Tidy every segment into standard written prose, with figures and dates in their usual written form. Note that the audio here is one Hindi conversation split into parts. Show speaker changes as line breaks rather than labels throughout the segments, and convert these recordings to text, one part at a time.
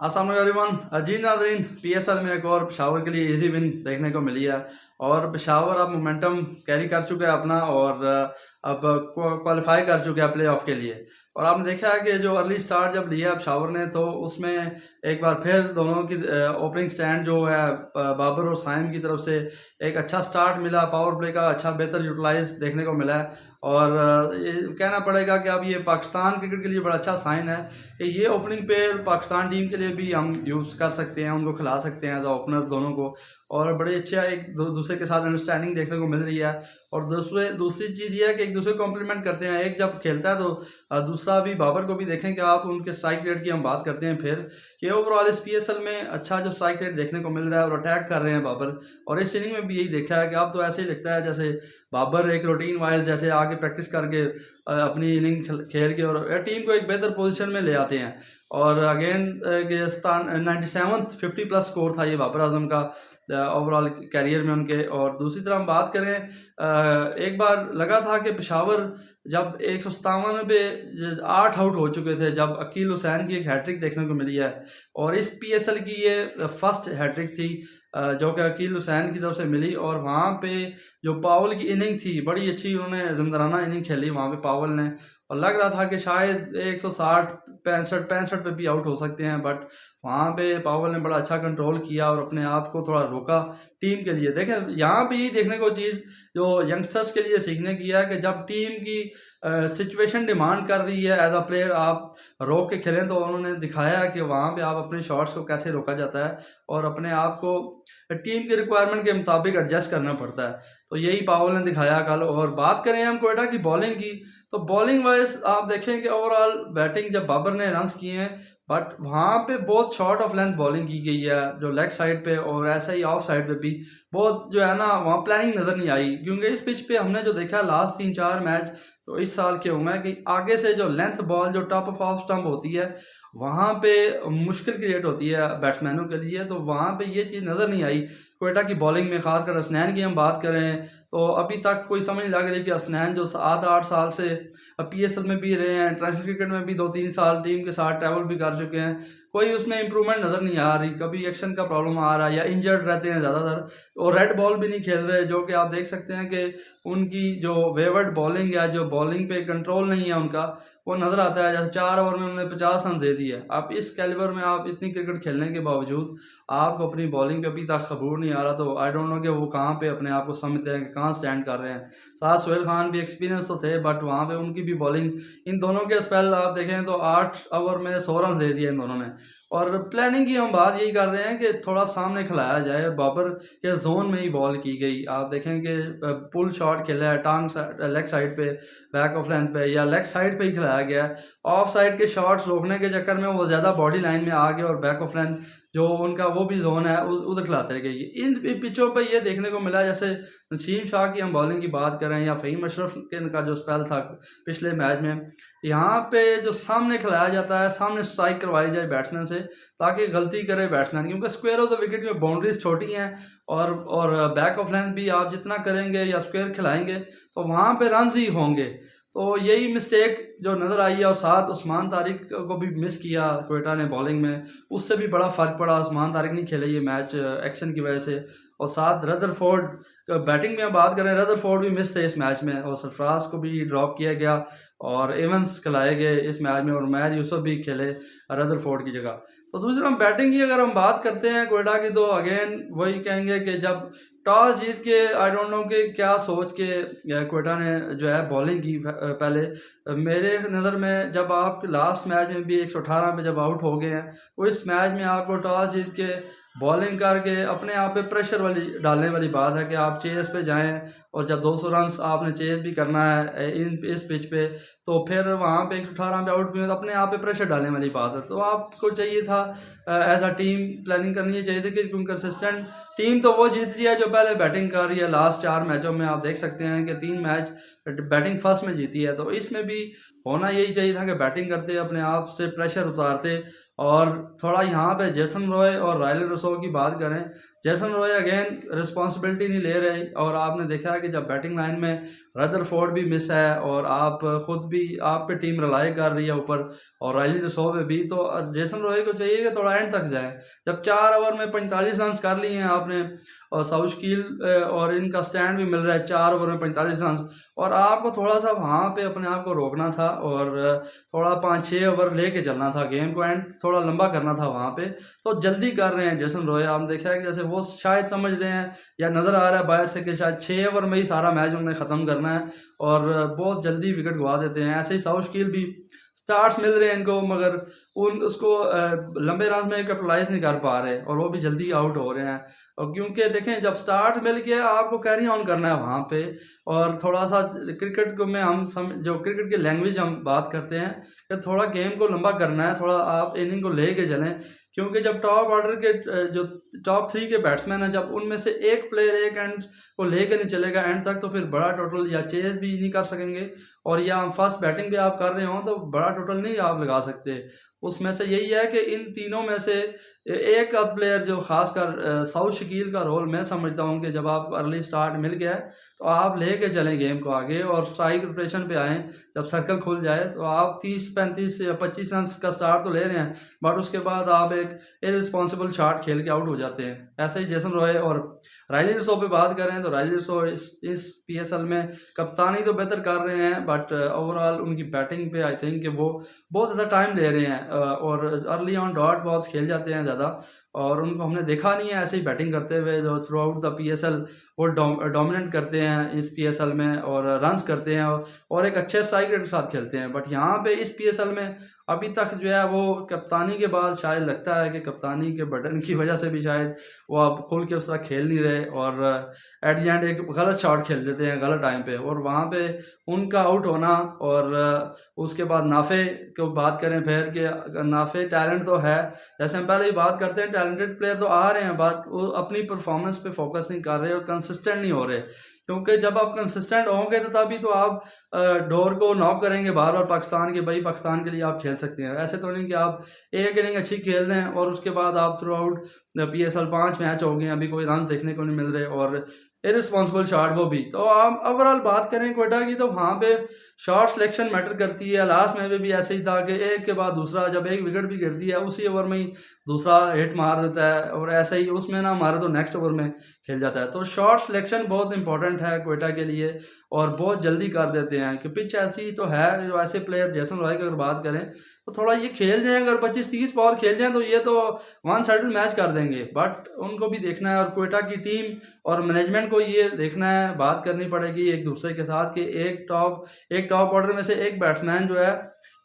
अस्सलाम वालेकुम जी नाज़रीन, पीएसएल में एक और पेशावर के लिए इजी विन देखने को मिली है और पेशावर अब मोमेंटम कैरी कर चुका है अपना और अब क्वालिफाई कर चुके हैं प्ले ऑफ के लिए। और आपने देखा है कि जो अर्ली स्टार्ट जब लिया पेशावर ने तो उसमें एक बार फिर दोनों की ओपनिंग स्टैंड जो है बाबर और साइम की तरफ से एक अच्छा स्टार्ट मिला, पावर प्ले का अच्छा बेहतर यूटिलाइज देखने को मिला है। और ये कहना पड़ेगा कि अब ये पाकिस्तान क्रिकेट के लिए बड़ा अच्छा साइन है कि ये ओपनिंग पेयर पाकिस्तान टीम के लिए भी हम यूज़ कर सकते हैं, उनको खिला सकते हैं एज अ ओपनर दोनों को। और बड़े अच्छा एक दूसरे के साथ अंडरस्टैंडिंग देखने को मिल रही है। और दूसरी चीज़ ये है कि एक दूसरे को कॉम्प्लीमेंट करते हैं। एक जब खेलता है तो दूसरा भी बाबर को भी देखें कि आप उनके स्ट्राइक रेट की हम बात करते हैं फिर कि ओवरऑल इस पीएसएल में अच्छा जो स्ट्राइक रेट देखने को मिल रहा है और अटैक कर रहे हैं बाबर। और इस इनिंग में भी यही देखा है कि अब तो ऐसे ही लगता है जैसे बाबर एक रूटीन वाइज जैसे आगे प्रैक्टिस करके अपनी इनिंग खेल के और टीम को एक बेहतर पोजीशन में ले आते हैं। और अगेन 97th 50+ स्कोर था ये बाबर आजम का ओवरऑल कैरियर में उनके। और दूसरी तरफ हम बात करें, एक बार लगा था कि पेशावर जब 157 पे 8 आउट हो चुके थे जब अकील हुसैन की एक हैट्रिक देखने को मिली है। और इस पीएसएल की ये फर्स्ट हैट्रिक थी जो कि अकील हुसैन की तरफ से मिली। और वहाँ पे जो पावल की इनिंग थी बड़ी अच्छी, उन्होंने ज़िंदराना इनिंग खेली वहाँ पे पावल ने। और लग रहा था कि शायद 160 65 पे भी आउट हो सकते हैं, बट वहाँ पे पावल ने बड़ा अच्छा कंट्रोल किया और अपने आप को थोड़ा रोका टीम के लिए। देखें यहाँ पे यही देखने को चीज़ जो यंगस्टर्स के लिए सीखने की है कि जब टीम की सिचुएशन डिमांड कर रही है एज अ प्लेयर आप रोक के खेलें। तो उन्होंने दिखाया है कि वहाँ पे आप अपने शॉट्स को कैसे रोका जाता है और अपने आप को टीम की रिक्वायरमेंट के मुताबिक एडजस्ट करना पड़ता है। तो यही पावल ने दिखाया कल। और बात करें हम क्वेटा की बॉलिंग की तो बॉलिंग वाइज आप देखें कि ओवरऑल बैटिंग जब बाबर ने रन्स किए हैं, बट वहाँ पे बहुत शॉर्ट ऑफ लेंथ बॉलिंग की गई है जो लेग साइड पे और ऐसा ही ऑफ साइड पे भी बहुत जो है ना वहाँ प्लानिंग नज़र नहीं आई। क्योंकि इस पिच पे हमने जो देखा लास्ट 3-4 मैच तो इस साल के हुए हैं कि आगे से जो लेंथ बॉल जो टॉप ऑफ स्टंप होती है वहाँ पे मुश्किल क्रिएट होती है बैट्समैनों के लिए। तो वहाँ पे ये चीज़ नज़र नहीं आई क्वेटा की बॉलिंग में। खासकर हसनैन की हम बात करें तो अभी तक कोई समझ नहीं लग रही कि हसनैन जो 7-8 साल से पीएसएल में भी रहे हैं, इंटरनेशनल क्रिकेट में भी 2-3 साल टीम के साथ ट्रैवल भी कर चुके हैं, कोई उसमें इंप्रूवमेंट नज़र नहीं आ रही। कभी एक्शन का प्रॉब्लम आ रहा है या इंजर्ड रहते हैं ज़्यादातर और रेड बॉल भी नहीं खेल रहे, जो कि आप देख सकते हैं कि उनकी जो वेवर्ड बॉलिंग है, जो बॉलिंग पे कंट्रोल नहीं है उनका, वो नज़र आता है। जैसे 4 ओवर में उन्होंने 50 रन दे दिए। आप इस कैलिबर में आप इतनी क्रिकेट खेलने के बावजूद आपको अपनी बॉलिंग पे अभी तक खबूर नहीं आ रहा। तो आई डोंट नो कि वो कहाँ पे अपने आप को समझते हैं कि कहाँ स्टैंड कर रहे हैं। साथ सोहेल खान भी एक्सपीरियंस तो थे बट वहाँ पे उनकी भी बॉलिंग, इन दोनों के स्पेल आप देखें तो 8 ओवर में 100 रन दे दिए इन दोनों ने। और प्लानिंग की हम बात यही कर रहे हैं कि थोड़ा सामने खिलाया जाए, बाबर के जोन में ही बॉल की गई। आप देखें कि पुल शॉट खेला है टांग लेग साइड पे, बैक ऑफ लेंथ पे या लेग साइड पे ही खिलाया गया है। ऑफ साइड के शॉट्स रोकने के चक्कर में वो ज़्यादा बॉडी लाइन में आ गए और बैक ऑफ लेंथ जो उनका वो भी जोन है उधर खिलाते गए। इन पिचों पे ये देखने को मिला, जैसे नसीम शाह की हम बॉलिंग की बात करें या फ़हीम अशरफ के का जो स्पेल था पिछले मैच में, यहाँ पे जो सामने खिलाया जाता है, सामने स्ट्राइक करवाई जाए बैट्समैन से ताकि गलती करे बैट्समैन, क्योंकि स्क्वायर ऑफ द विकेट में बाउंड्रीज छोटी हैं और बैक ऑफ लेंथ भी आप जितना करेंगे या स्क्वायर खिलाएंगे तो वहाँ पे रन ही होंगे। तो यही मिस्टेक जो नज़र आई है। और साथ उस्मान तारिक को भी मिस किया क्वेटा ने बॉलिंग में, उससे भी बड़ा फ़र्क पड़ा। उस्मान तारिक नहीं खेले ये मैच एक्शन की वजह से। और साथ रदरफोर्ड बैटिंग में हम बात करें, रदरफोर्ड भी मिस थे इस मैच में और सरफराज को भी ड्रॉप किया गया और एवंस खिलाए गए इस मैच में और मैर यूसुफ भी खेले रदरफोर्ड की जगह। तो दूसरी हम बैटिंग की अगर हम बात करते हैं क्वेटा की तो अगेन वही कहेंगे कि जब टॉस जीत के आई डोंट नो कि क्या सोच के क्वेटा ने जो है बॉलिंग की पहले। मेरे नज़र में जब आप लास्ट मैच में भी 118 पे जब आउट हो गए हैं तो इस मैच में आपको टॉस जीत के बॉलिंग करके अपने आप पे प्रेशर वाली डालने वाली बात है कि आप चेस पे जाएं और जब 200 रन आपने चेस भी करना है इस पिच पे तो फिर वहाँ पे 118 पे आउट भी हो तो अपने आप पे प्रेशर डालने वाली बात है। तो आपको चाहिए था एज अ टीम प्लानिंग करनी चाहिए थी कि कंसिस्टेंट टीम तो वो जीत रही है जो पहले बैटिंग कर रही है। लास्ट 4 मैचों में आप देख सकते हैं कि 3 मैच बैटिंग फर्स्ट में जीती है। तो इसमें भी होना यही चाहिए था कि बैटिंग करते अपने आप से प्रेशर उतारते। और थोड़ा यहाँ पे जेसन रॉय और रायलन रसो की बात करें, जेसन रॉय अगेन रिस्पॉन्सिबिलिटी नहीं ले रहे और आपने देखा है कि जब बैटिंग लाइन में रदरफोर्ड भी मिस है और आप खुद भी आप पे टीम रिलाई कर रही है ऊपर, और राइली रसो पे भी। तो जेसन रॉय को चाहिए कि थोड़ा एंड तक जाए। जब 4 ओवर में 45 रन कर लिए हैं आपने, और साउथ कील और इनका स्टैंड भी मिल रहा है 4 ओवर में 45 रन, और आपको थोड़ा सा वहाँ पे अपने आप को रोकना था और थोड़ा 5-6 ओवर लेके चलना था, गेम को एंड थोड़ा लंबा करना था वहाँ पे। तो जल्दी कर रहे हैं जेसन रॉय, आप देखा है कि जैसे वो शायद समझ रहे हैं या नज़र आ रहा है बायस से कि शायद 6 ओवर में ही सारा मैच उन्हें ख़त्म करना है, और बहुत जल्दी विकेट गवा देते हैं। ऐसे ही साउथ कील भी स्टार्ट्स मिल रहे हैं इनको, मगर उन उसको लंबे रन में कैपिटलाइज नहीं कर पा रहे, और वो भी जल्दी आउट हो रहे हैं। और क्योंकि देखें, जब स्टार्ट मिल गया आपको कैरी ऑन करना है वहाँ पे, और थोड़ा सा क्रिकेट को में हम जो क्रिकेट की लैंग्वेज हम बात करते हैं कि थोड़ा गेम को लंबा करना है, थोड़ा आप इनिंग को ले के चलें। क्योंकि जब टॉप ऑर्डर के जो टॉप 3 के बैट्समैन हैं, जब उनमें से एक प्लेयर एक एंड को लेकर नहीं चलेगा एंड तक, तो फिर बड़ा टोटल या चेज भी नहीं कर सकेंगे, और या फर्स्ट बैटिंग भी आप कर रहे हो तो बड़ा टोटल नहीं आप लगा सकते। उसमें से यही है कि इन तीनों में से एक आध प्लेयर जो खासकर साउथ शकील का रोल मैं समझता हूँ कि जब आप अर्ली स्टार्ट मिल गया है तो आप लेके चलें गेम को आगे, और स्ट्राइक रोटेशन पे आएँ। जब सर्कल खुल जाए तो आप 30-35 या 25 रन का स्टार्ट तो ले रहे हैं, बट उसके बाद आप एक इररिस्पॉन्सिबल शॉट खेल के आउट हो जाते हैं। ऐसे ही जेसन रॉय और राइली रसो पे बात करें तो राइली रसो इस PSL में कप्तानी तो बेहतर कर रहे हैं, बट ओवरऑल उनकी बैटिंग पे आई थिंक कि वो बहुत ज़्यादा टाइम ले रहे हैं, और अर्ली ऑन डॉट बॉल्स खेल जाते हैं ज़्यादा, और उनको हमने देखा नहीं है ऐसे ही बैटिंग करते हुए जो थ्रू आउट द PSL वो डोमिनेट करते हैं इस PSL में, और रन्स करते हैं और एक अच्छे स्ट्राइक रेट के साथ खेलते हैं। बट यहाँ पे इस PSL में अभी तक जो है वो कप्तानी के बाद शायद लगता है कि कप्तानी के बटन की वजह से भी शायद वो अब खुल के उस तरह खेल नहीं रहे, और एट द एंड एक गलत शॉट खेल देते हैं गलत टाइम पे, और वहाँ पे उनका आउट होना। और उसके बाद नाफे को बात करें फिर कि नाफे टैलेंट तो है, जैसे हम पहले ही बात करते हैं टैलेंटेड प्लेयर तो आ रहे हैं, बट वो अपनी परफॉर्मेंस पे फोकस नहीं कर रहे और कंसिस्टेंट नहीं हो रहे। क्योंकि जब आप कंसिस्टेंट होंगे तो तभी तो आप डोर को नॉक करेंगे बार बार पाकिस्तान के, भाई पाकिस्तान के लिए आप खेल सकते हैं। ऐसे तो नहीं कि आप एक इनिंग अच्छी खेल रहे हैं और उसके बाद आप थ्रू आउट PSL 5 मैच हो गए, अभी कोई रन देखने को नहीं मिल रहे, और इररिस्पॉन्सिबल शॉट वो भी। तो आप ओवरऑल बात करें क्वेटा की तो वहाँ पे शॉट सिलेक्शन मैटर करती है। लास्ट मैच में भी ऐसे ही था कि एक के बाद दूसरा, जब एक विकेट भी गिरती है उसी ओवर में ही दूसरा हिट मार देता है, और ऐसे ही उसमें ना मारे तो नेक्स्ट ओवर में खेल जाता है। तो शॉट सिलेक्शन बहुत इंपॉर्टेंट है क्वेटा के लिए, और बहुत जल्दी कर देते हैं कि पिच ऐसी तो है। जो ऐसे प्लेयर जेसन रॉय की अगर बात करें तो थोड़ा ये खेल जाए, अगर 25-30 बॉल खेल जाएं तो ये तो वन साइडेड मैच कर देंगे, बट उनको भी देखना है, और क्वेटा की टीम और मैनेजमेंट को ये देखना है, बात करनी पड़ेगी एक दूसरे के साथ कि एक टॉप ऑर्डर में से एक बैट्समैन जो है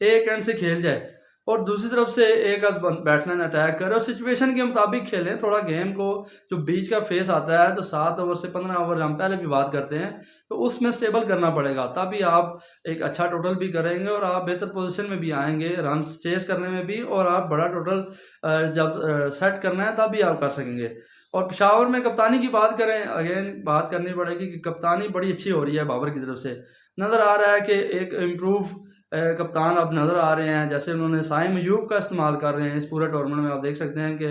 एक एंड से खेल जाए, और दूसरी तरफ से एक बैट्समैन अटैक करे, और सिचुएशन के मुताबिक खेलें। थोड़ा गेम को जो बीच का फेस आता है तो 7 ओवर से 15 ओवर हम पहले भी बात करते हैं, तो उसमें स्टेबल करना पड़ेगा, तभी आप एक अच्छा टोटल भी करेंगे और आप बेहतर पोजीशन में भी आएंगे रन चेस करने में भी, और आप बड़ा टोटल जब सेट करना है तभी आप कर सकेंगे। और पेशावर में कप्तानी की बात करें, अगेन बात करनी पड़ेगी कि कप्तानी बड़ी अच्छी हो रही है बाबर की तरफ से। नज़र आ रहा है कि एक इम्प्रूव कप्तान अब नज़र आ रहे हैं, जैसे उन्होंने साइम अयूब का इस्तेमाल कर रहे हैं इस पूरे टूर्नामेंट में। आप देख सकते हैं कि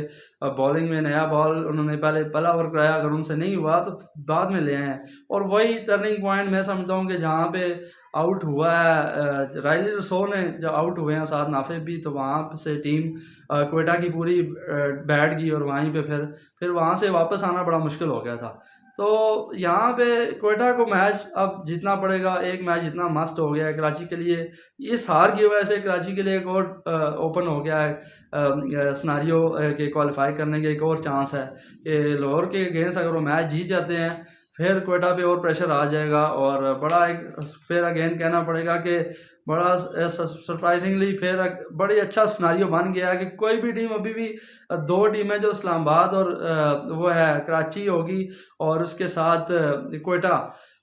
बॉलिंग में नया बॉल उन्होंने पहला ओवर कराया, अगर उनसे नहीं हुआ तो बाद में ले आए हैं, और वही टर्निंग पॉइंट मैं समझता हूँ कि जहाँ पे आउट हुआ है राइली रसो ने, जब आउट हुए हैं साथ नाफे भी, तो वहाँ से टीम क्वेटा की पूरी बैठ गई, और वहीं पे फिर वहाँ से वापस आना बड़ा मुश्किल हो गया था। तो यहाँ पे क्वेटा को मैच अब जीतना पड़ेगा, एक मैच जितना मस्ट हो गया है कराची के लिए। इस हार की वजह से कराची के लिए एक और ओपन हो गया है सिनारियो के क्वालिफाई करने के एक और चांस है कि लाहौर के अगेंस्ट अगर वो मैच जीत जाते हैं फिर क्वेटा पे और प्रेशर आ जाएगा, और बड़ा एक फिर अगेन कहना पड़ेगा कि बड़ा सरप्राइजिंगली फिर बड़ी अच्छा सिनारियो बन गया है कि कोई भी टीम, अभी भी 2 टीमें जो इस्लामाबाद और वो है कराची होगी, और उसके साथ क्वेटा,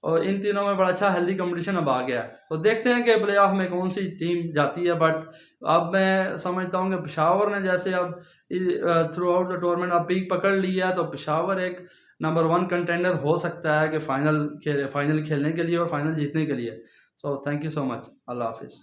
और इन तीनों में बड़ा अच्छा हेल्दी कंपटीशन अब आ गया है। तो देखते हैं कि प्ले ऑफ में कौन सी टीम जाती है, बट अब मैं समझता हूँ कि पेशावर ने जैसे अब थ्रू आउट द टूर्नामेंट अब पीक पकड़ ली है, तो पेशावर एक नंबर 1 कंटेंडर हो सकता है कि फाइनल खेलने के लिए और फाइनल जीतने के लिए। So thank you so much, अल्लाह हाफिज़।